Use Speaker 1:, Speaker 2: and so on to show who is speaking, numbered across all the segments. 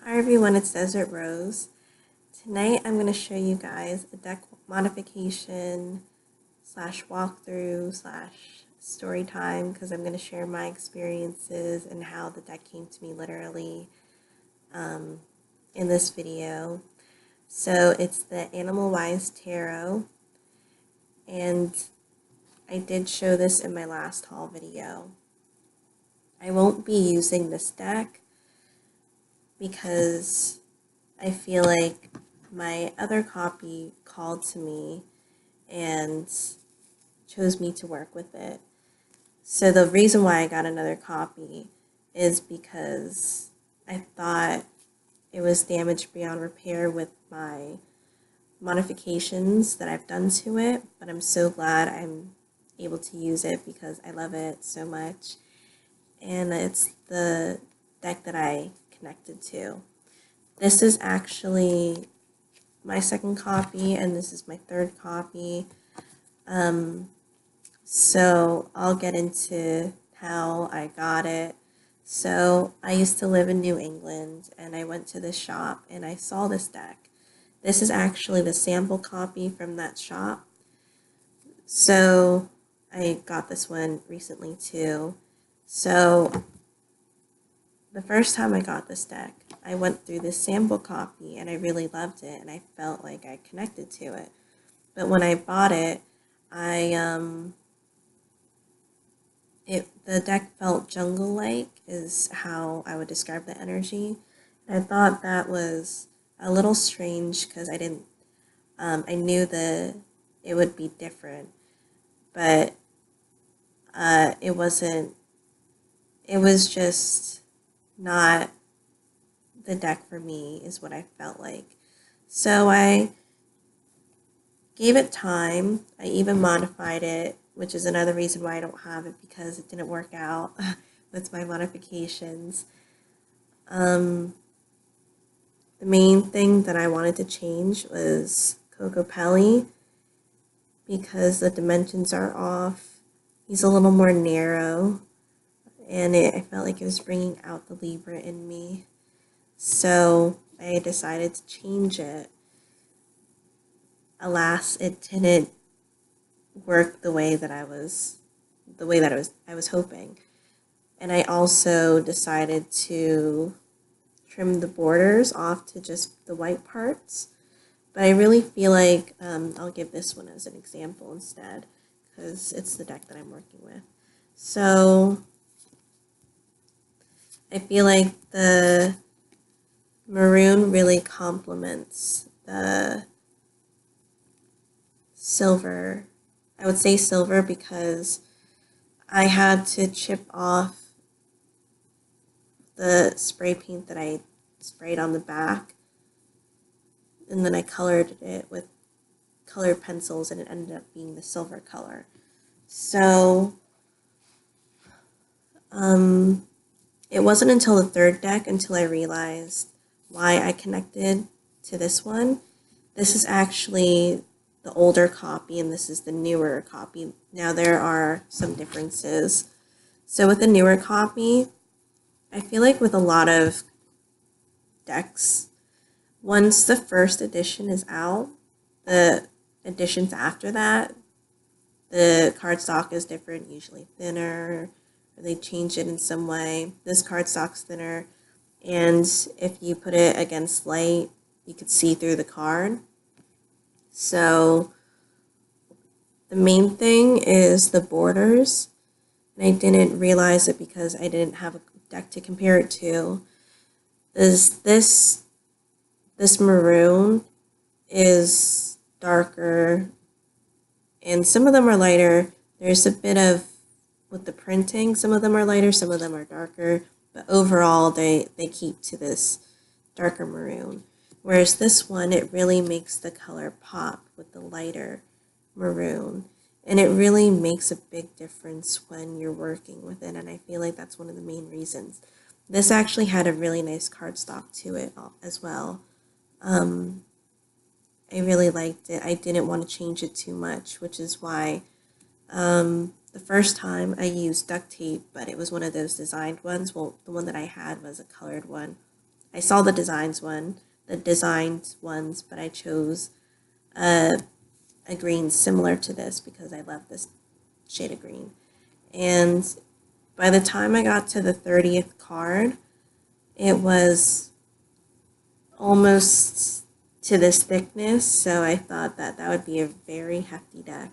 Speaker 1: Hi everyone, it's Desert Rose. Tonight I'm going to show you guys a deck modification slash walkthrough slash story time because I'm going to share my experiences and how the deck came to me literally in this video. So it's the Animal Wise Tarot, and I did show this in my last haul video. I won't be using this deck because I feel like my other copy called to me and chose me to work with it. So the reason why I got another copy is because I thought it was damaged beyond repair with my modifications that I've done to it, but I'm so glad I'm able to use it because I love it so much. And it's the deck that I connected to. This is actually my second copy, and this is my third copy. So I'll get into how I got it. So I used to live in New England, and I went to this shop, and I saw this deck. This is actually the sample copy from that shop. So I got this one recently too. So the first time I got this deck, I went through this sample copy and I really loved it and I felt like I connected to it. But when I bought it, the deck felt jungle-like is how I would describe the energy. And I thought that was a little strange because I knew that it would be different, but it wasn't. It was just not the deck for me, is what I felt like. So I gave it time. I even modified it, which is another reason why I don't have it, because it didn't work out with my modifications. The main thing that I wanted to change was Cocopelli because the dimensions are off. He's a little more narrow, and I felt like it was bringing out the Libra in me. So I decided to change it. Alas, it didn't work the way that I was hoping. And I also decided to trim the borders off to just the white parts. But I really feel like I'll give this one as an example instead, because it's the deck that I'm working with. So I feel like the maroon really complements the silver. I would say silver because I had to chip off the spray paint that I sprayed on the back, and then I colored it with colored pencils, and it ended up being the silver color. So it wasn't until the third deck until I realized why I connected to this one. This is actually the older copy, and this is the newer copy. Now there are some differences. So with the newer copy, I feel like with a lot of decks, once the first edition is out, the editions after that, the cardstock is different, usually thinner, or they change it in some way. This cardstock's thinner, and if you put it against light, you could see through the card. So the main thing is the borders, and I didn't realize it because I didn't have a deck to compare it to. Is this maroon is darker, and some of them are lighter. There's a bit of, with the printing, some of them are lighter, some of them are darker, but overall they keep to this darker maroon. Whereas this one, it really makes the color pop with the lighter maroon. And it really makes a big difference when you're working with it, and I feel like that's one of the main reasons. This actually had a really nice cardstock to it as well. I really liked it. I didn't want to change it too much, which is why the first time I used duct tape, but it was one of those designed ones. Well, the one that I had was a colored one. I saw the designed ones, but I chose a green similar to this because I love this shade of green. And by the time I got to the 30th card, it was almost to this thickness, so I thought that that would be a very hefty deck.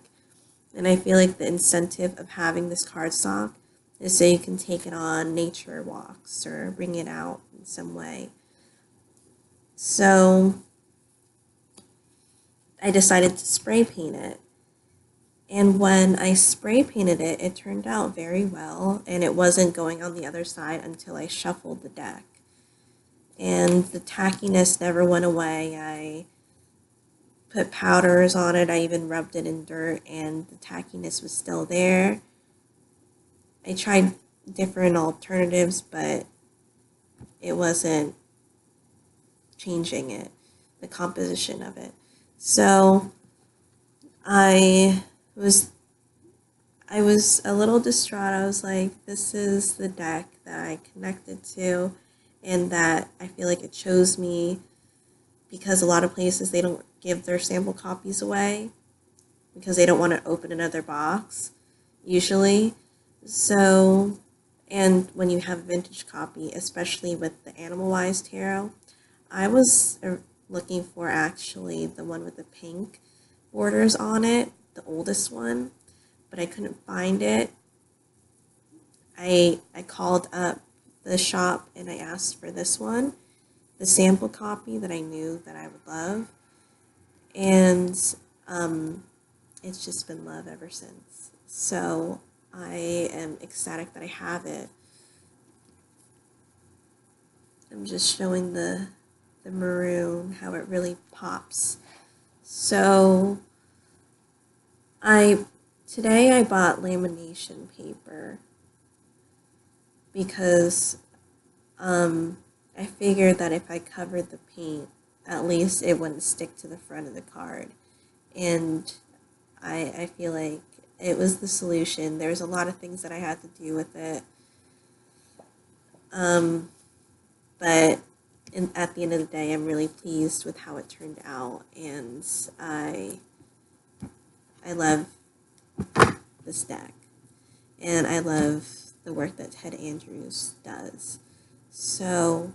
Speaker 1: And I feel like the incentive of having this cardstock is so you can take it on nature walks or bring it out in some way. So I decided to spray paint it. And when I spray painted it, it turned out very well, and it wasn't going on the other side until I shuffled the deck. And the tackiness never went away. I put powders on it. I even rubbed it in dirt, and the tackiness was still there. I tried different alternatives, but it wasn't changing it, the composition of it. So I was a little distraught. I was like, this is the deck that I connected to, and that I feel like it chose me, because a lot of places they don't give their sample copies away because they don't want to open another box usually. So, and when you have a vintage copy, especially with the Animal Wise Tarot, I was looking for actually the one with the pink borders on it, the oldest one, but I couldn't find it. I called up the shop and I asked for this one, the sample copy that I knew that I would love, and it's just been love ever since. So I am ecstatic that I have it. I'm just showing the maroon, how it really pops. So today I bought lamination paper because I figured that if I covered the paint, at least it wouldn't stick to the front of the card. And I feel like it was the solution. There was a lot of things that I had to do with it. But at the end of the day, I'm really pleased with how it turned out. And I love this deck. And I love the work that Ted Andrews does. So,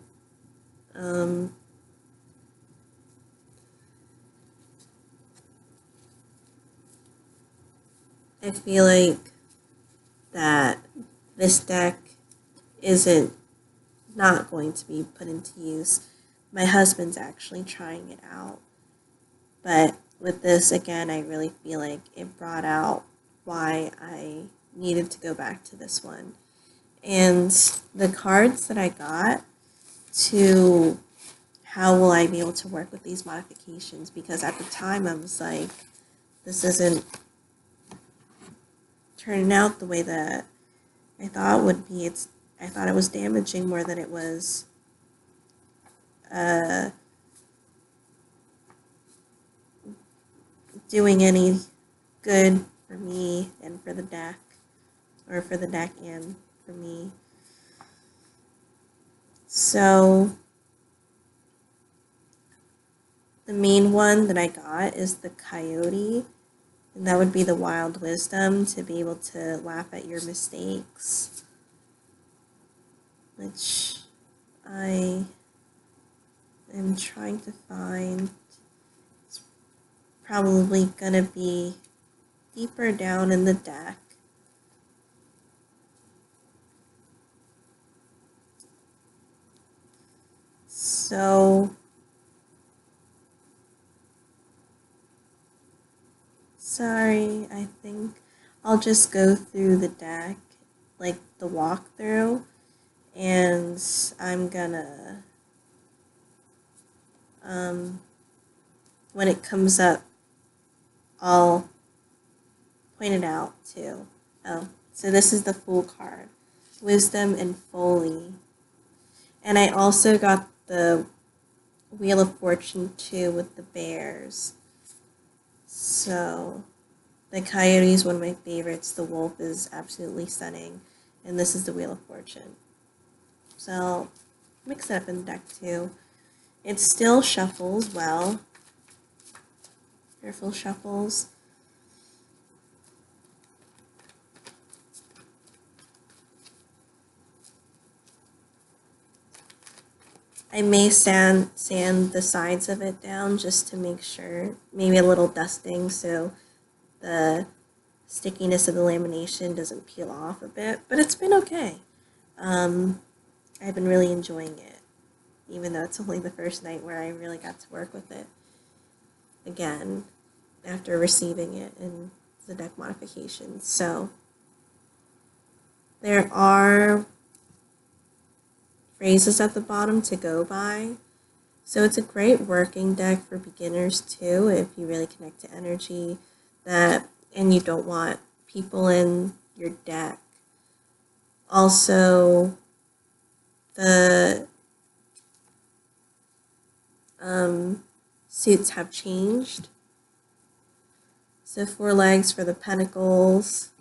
Speaker 1: I feel like that this deck isn't not going to be put into use. My husband's actually trying it out. But with this, again, I really feel like it brought out why I needed to go back to this one. And the cards that I got to how will I be able to work with these modifications, because at the time I was like, this isn't turning out the way that I thought it would be. I thought it was damaging more than it was doing any good for me and for the deck, or for the deck and for me. So the main one that I got is the Coyote, and that would be the Wild Wisdom, to be able to laugh at your mistakes, which I am trying to find. It's probably gonna be deeper down in the deck. So sorry, I think I'll just go through the deck, like the walkthrough, and I'm gonna, when it comes up, I'll point it out too. Oh, so this is the Fool card, Wisdom and Folly. And I also got the Wheel of Fortune too with the bears. So the Coyote is one of my favorites. The Wolf is absolutely stunning. And this is the Wheel of Fortune. So mix it up in the deck too. It still shuffles well. Careful shuffles. I may sand the sides of it down just to make sure, maybe a little dusting so the stickiness of the lamination doesn't peel off a bit, but it's been okay. I've been really enjoying it, even though it's only the first night where I really got to work with it again after receiving it in the deck modification. So there are phrases at the bottom to go by. So it's a great working deck for beginners too, if you really connect to energy and you don't want people in your deck. Also, the suits have changed. So 4 legs for the pentacles.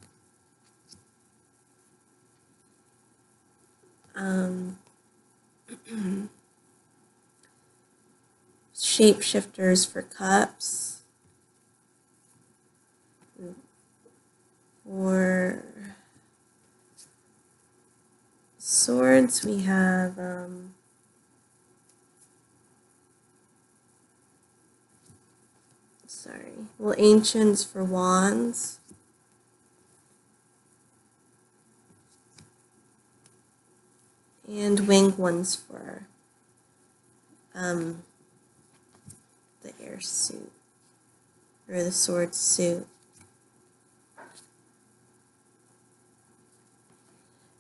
Speaker 1: Shapeshifters for cups. For swords, we have ancients for wands. And winged ones for the air suit, or the sword suit.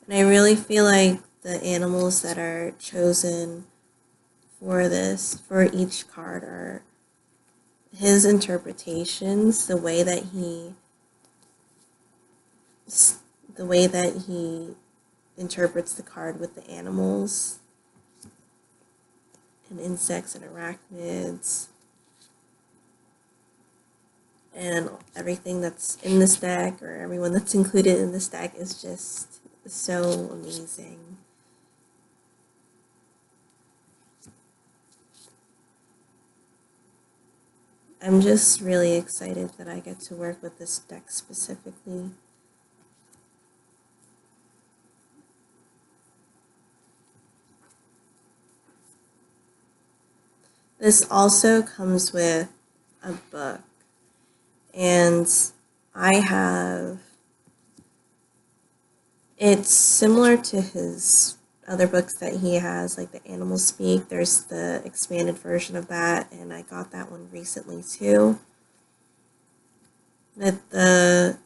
Speaker 1: And I really feel like the animals that are chosen for each card are his interpretations, the way that he interprets the card with the animals and insects and arachnids and everything that's in this deck, or everyone that's included in this deck, is just so amazing. I'm just really excited that I get to work with this deck specifically. This also comes with a book, and it's similar to his other books that he has, like the Animals Speak. There's the expanded version of that, and I got that one recently too. The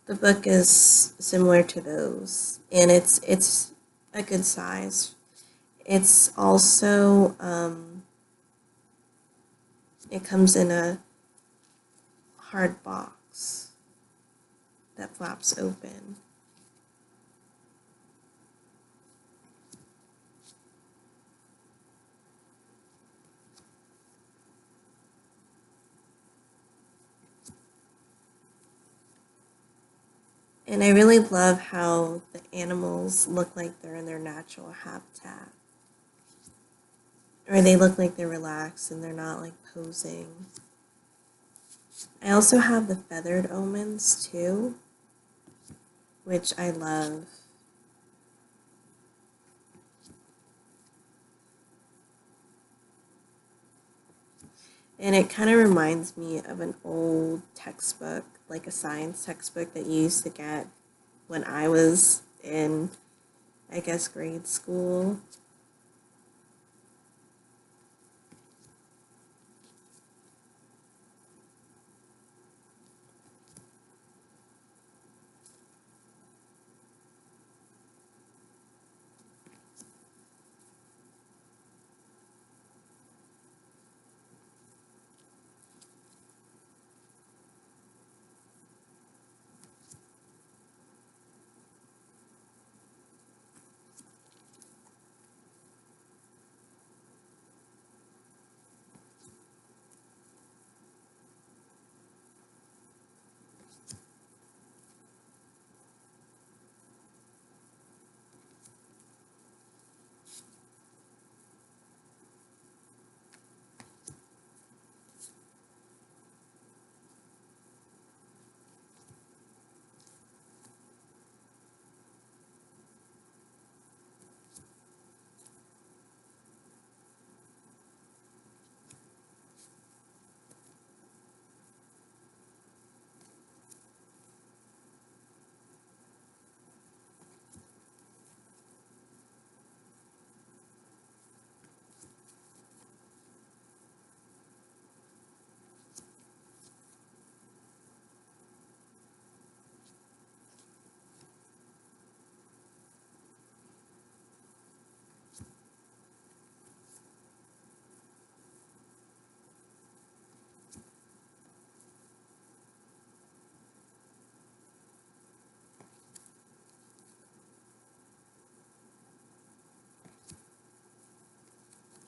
Speaker 1: book is similar to those, and it's a good size. It's also it comes in a hard box that flaps open. And I really love how the animals look like they're in their natural habitat. Or they look like they're relaxed and they're not like posing. I also have the feathered omens too, which I love. And it kind of reminds me of an old textbook, like a science textbook that you used to get when I was in, I guess, grade school.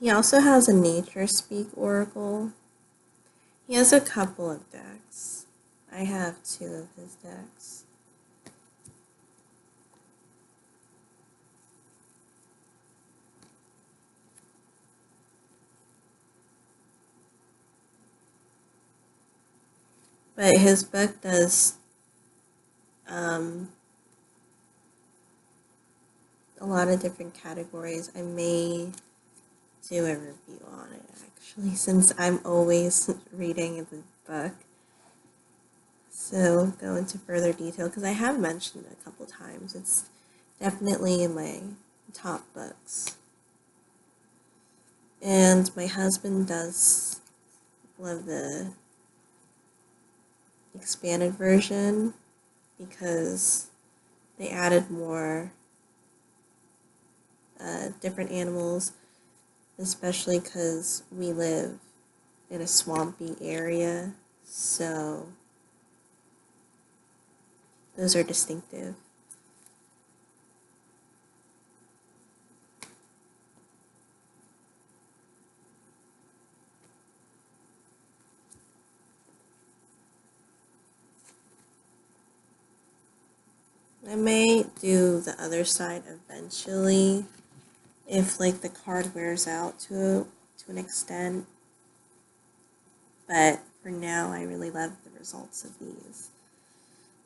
Speaker 1: He also has a Nature Speak Oracle. He has a couple of decks. I have 2 of his decks. But his book does a lot of different categories. I may do a review on it actually, since I'm always reading the book. So go into further detail because I have mentioned it a couple times. It's definitely in my top books. And my husband does love the expanded version because they added more different animals, especially because we live in a swampy area, so those are distinctive. I may do the other side eventually if like the card wears out to an extent, but for now I really love the results of these.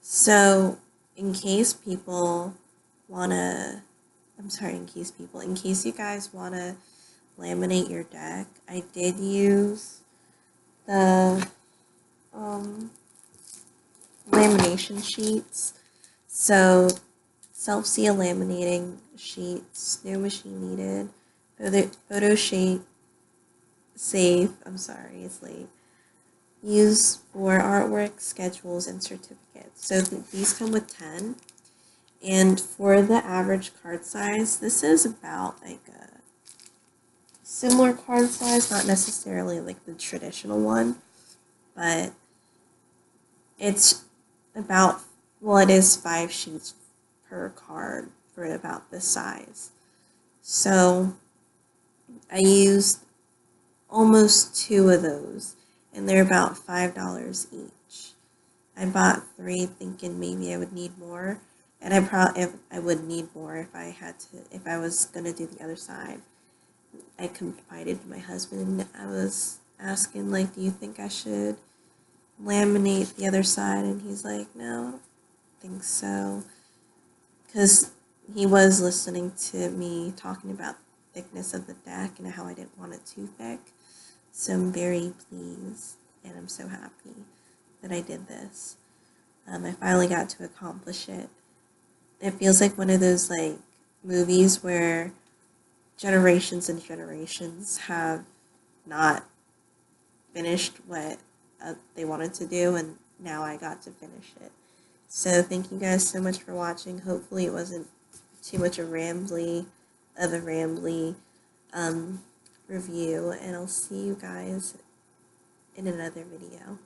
Speaker 1: So in case people wanna in case you guys wanna laminate your deck, I did use the lamination sheets. So self-seal laminating sheets, no machine needed. Photo shape safe. I'm sorry, it's late. Used for artwork, schedules, and certificates. So these come with 10. And for the average card size, this is about like a similar card size, not necessarily like the traditional one, but it's about, well, it is 5 sheets per card for about this size. So I used almost 2 of those, and they're about $5 each. I bought 3 thinking maybe I would need more, and I would need more if I was gonna do the other side. I confided to my husband. I was asking like, do you think I should laminate the other side? And he's like, no, I don't think so, because he was listening to me talking about the thickness of the deck and how I didn't want it too thick. So I'm very pleased and I'm so happy that I did this. I finally got to accomplish it. It feels like one of those like movies where generations and generations have not finished what they wanted to do, and now I got to finish it. So thank you guys so much for watching. Hopefully it wasn't too much of a rambly review, and I'll see you guys in another video.